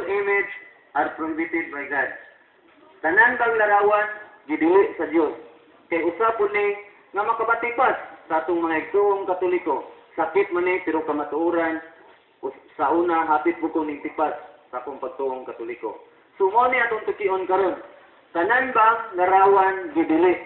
image are prohibited by God. Tanan bang larawan gidili sa Dios. Kay usa pud ni nga makabatipas sa atong mga igsoong Katoliko. Sakit man ni pero kamatuoran sa una hapit po kong nigtipas sa akong pagtuong Katoliko. Sumo ni atong tukion karon. Tanan bang larawan gidili?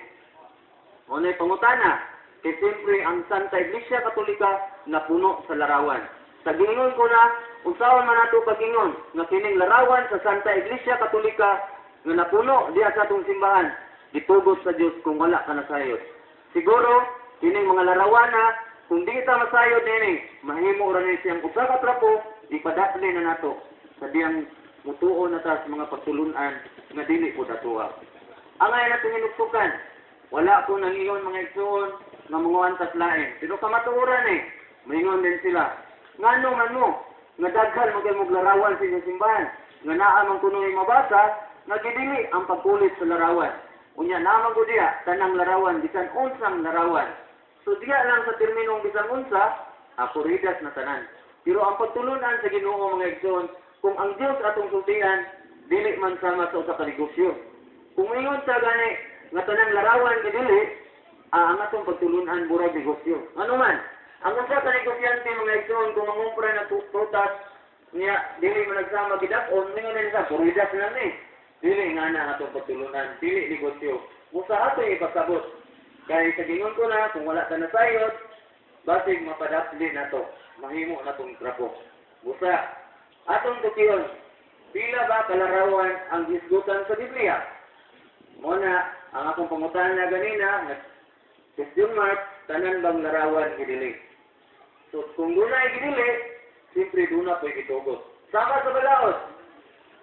Unay pangutana, kay siyempre ang Santa Iglesia Katolika napuno sa larawan. Sa gingon ko na, unsaon man nato pagingon nga kining larawan sa Santa Iglesia Katolika nga napuno diha sa atong simbahan, gitugot sa Dios kung wala ka nasayod. Siguro, kining mga larawan na, kung di kita masayod nini, mahimo ra ni siyang usa ka trapo, ipadasli na nato sa diyang mutuo na ta sa mga pagtulunan nga dili po datuwa. Angay na tinginugtukan, wala ko nang iyon mga igsoon nga mga antas lain. Pero kamatuoran maingon din sila. Ngano man mo, nga daghan mo kayo maglarawan sa inyong simbahan, nga naamang kuno'y mabasa, nga gidili ang pagkulit sa larawan. Unya naman ko diya, tanang larawan, bisan unsang larawan. So diya lang sa terminong bisan unsa, apuridas na tanan. Pero ang pagtulunan sa Ginoo mga igsoon, kung ang Dios atong sultihan, dili man sama sa usa ka negosyo. Kung ingon sa gani nga tanang larawan gidili, ang atong pagtulunan burag negosyo. Ano man, ang usa ka negosyante mga igsoon kung mangumpra na prutas niya dili man nagsama gidakon, ningon sa puridas lang ni. Dili nga na atong pagtulunan, dili negosyo. Usa ato ipasabot. Kaya sa gingon ko na kung wala ka nasayod, basig mapadapli nato, mahimo natong trapo. Usa atong tukiyon, pila ba kalarawan ang gisgutan sa Biblia? Muna, ang akong pangutan na ganina, question mark, tanan bang larawan gidili? So, kung dunay gidili, siyempre duna po'y gitugot. Sama sa balaod,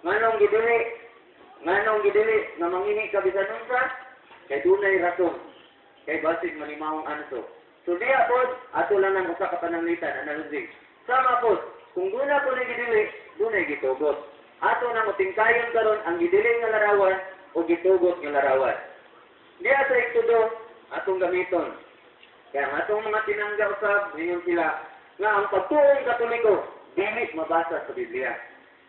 nganong gidili, nga mangingi ka bisan unsa, kay dunay rason, kay basig malimawang anso. So, diya po, ato lang ng usa ka pananglitan, analogy. Sama po, kung duna po na gidili, dunay gitugot. Ato nang utingkayon karon ang gidili nga larawan o gitugot nga larawan. Diya sa Eksodo, atong gamiton. Kaya ang atong mga tinangga usab, ngayon sila, nga ang pagtuong Katoliko, dili mabasa sa Biblia.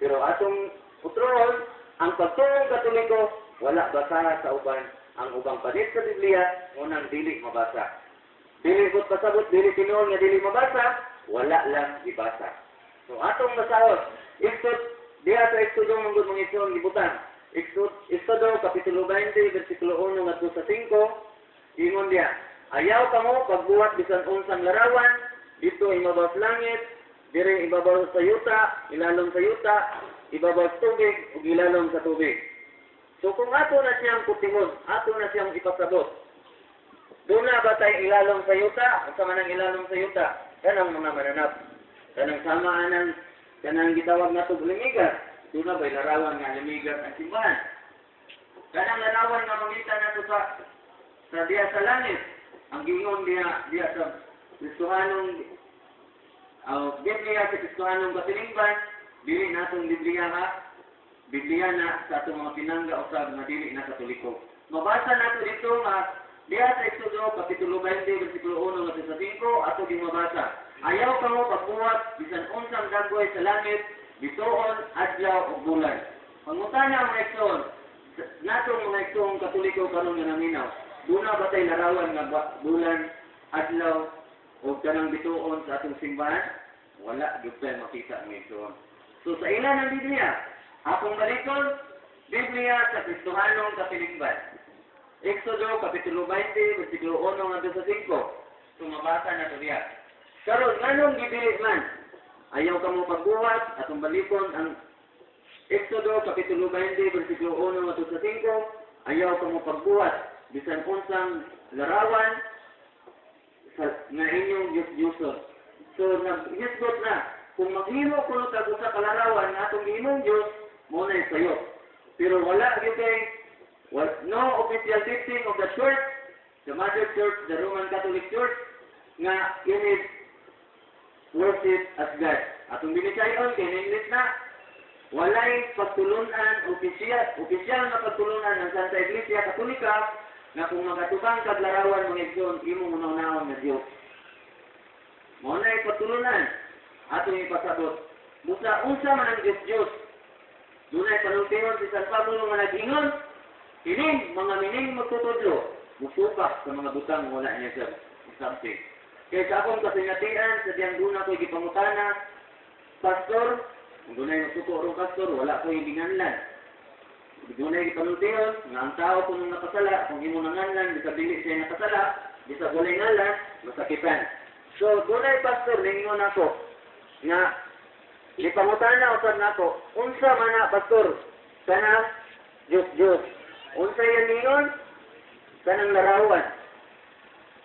Pero atong utroon, ang pagtuong Katoliko, wala basa sa uban. Ang ubang panit sa Biblia, unang dili mabasa. Dili kot pasabot, dili tinuon nga dili mabasa, wala lang ibasa. So atong basahon, diha sa Eksodo manggod mga igsoon gibutan. Eksodo kapitulo 20 bersikulo 1 ngadto sa 5, ingon diha, ayaw kamo pagbuhat bisan unsang larawan dito ibabaw sa langit, dire ibabaw sa yuta, ilalom sa yuta, ibabaw sa tubig ug ilalom sa tubig. So kung ato na siyang kutingon, ato na siyang ipasabot. Doon na ba tayo ilalom sa yuta? Ang sama ng ilalom sa yuta, kanang mga mananap. Kanang samaan kanang gitawag na ito limigan. Doon na ba'y larawan nga limigan ang simbahan? Kanang larawan nga mangita na ito sa diya sa langit. Ang gingon diya sa Kristohanong Biblia sa Kristohanong Katilingban, dili natong Biblia na sa itong mga pinangga usab na dili na Katoliko. Mabasa nato dito nga diya sa Eksodo kapitulo 20 bersikulo 1 ngadto sa 5 ato ging mabasa. Ayaw kamo pagbuhat bisan unsang dagway sa langit, bituon, adlaw ug bulan. Pangutana ang mga igsoon, natong mga igsoong Katoliko karon nga naminaw. Duna ba tay larawan nga bulan, adlaw ug kanang bituon sa atong simbahan? Wala gyud tay makita ang igsoon. So sa ilan ang Biblia? Akong baliton, Biblia sa Kristohanong Katilingban. Eksodo kapitulo 20 bersikulo 1 ngadto sa 5. Sumabasa na to diya. Karon nganong gidili man? Ayaw kamo pagbuhat atong balikon ang Eksodo kapitulo 20 bersikulo 1 ngadto sa 5. Ayaw kamo pagbuhat bisan unsang larawan nga inyong Diyos-Diyoson. So naghisgot na kung maghimo kuno tag usa ka larawan nga atong gihimong Dios mo na sayo. Pero wala gyud kay no official teaching of the Church, the Mother Church, the Roman Catholic Church, nga init worship as God. Atong binisayon kay English na walay pagtulunan opisyal na pagtulunan ng Santa Iglesia Katolika na kung magatubang kag larawan mga igsoon imong unahon nga Dios. Mao na pagtulunan atong ipasabot. Unsa man ang Dios dunay panultihon si San Pablo nga nag-ingon, kini mga mining magtutudlo, musupak sa mga butang wala niya siya something. Kaya sa akong kasingatian, sa diyang doon ako'y gipangutana, pastor, kung doon ay nagtuturo pastor, wala ko'y ginganlan. Doon ay gipanultihon, nga ang tao kung nakasala, kung imo nanganlan, di sa dili siya nakasala, di sa walay ngalan, masakipan. So, doon ay pastor, ningon ako, nga, gipangutana usab nako, unsa man na pastor, kana, Diyos. Unsa yan ningon? Kanang larawan.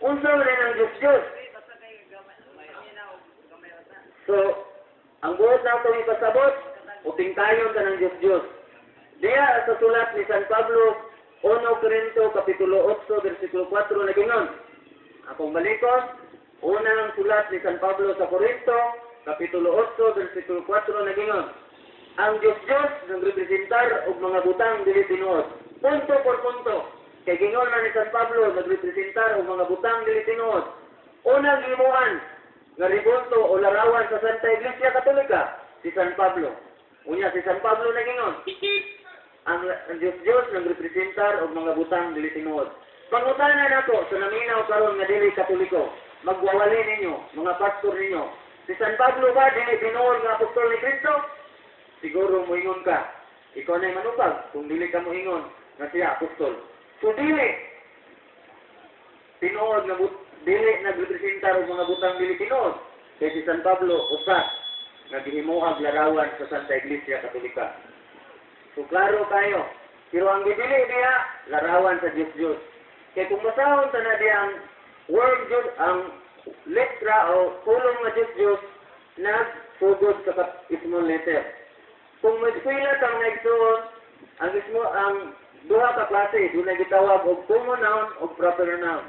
Unsa man ang Diyos. So, ang buot na itong ipasabot, uping tayon ka ng Diyos. Diya sa sulat ni San Pablo, 1 Corinto, Kapitulo 8, versikulo 4, na ganoon. Akong balikos, unang sulat ni San Pablo sa Corinto, Kapitulo 8, versikulo 4, na ganoon. Ang Diyos nagrepresentar og mga butang dili tinuod. Punto por punto. Kay gingon man ni San Pablo, nagrepresentar og mga butang dili tinuod. Unang gimuan nga ribulto o larawan sa Santa Iglesia Katolika, si San Pablo. Unya si San Pablo na gingon, ang Diyos nagrepresentar og mga butang dili tinuod. Pangutanan nako sa naminaw karon nga dili Katoliko, magwawali ninyo, mga pastor ninyo. Si San Pablo ba dili tinuod nga apostol ni Kristo? Siguro moingon ka, ikaw na'y manupag kung dili ka moingon nga siya apostol. So dili tinuod nga dili nagrepresentar og mga butang dili tinuod. Kay si San Pablo usa nga gihimuhag larawan sa Santa Iglesia Katolika. So klaro kayo. Pero ang gidili niya larawan sa Diyos. Kay kung basahon ta na diyang word Diyos, ang letra o kulong nga Diyos nagsugod sa small letter. Kung mag-sulat ang nagsuon, ang duha ka klase, doon na gitawag og common noun o proper noun.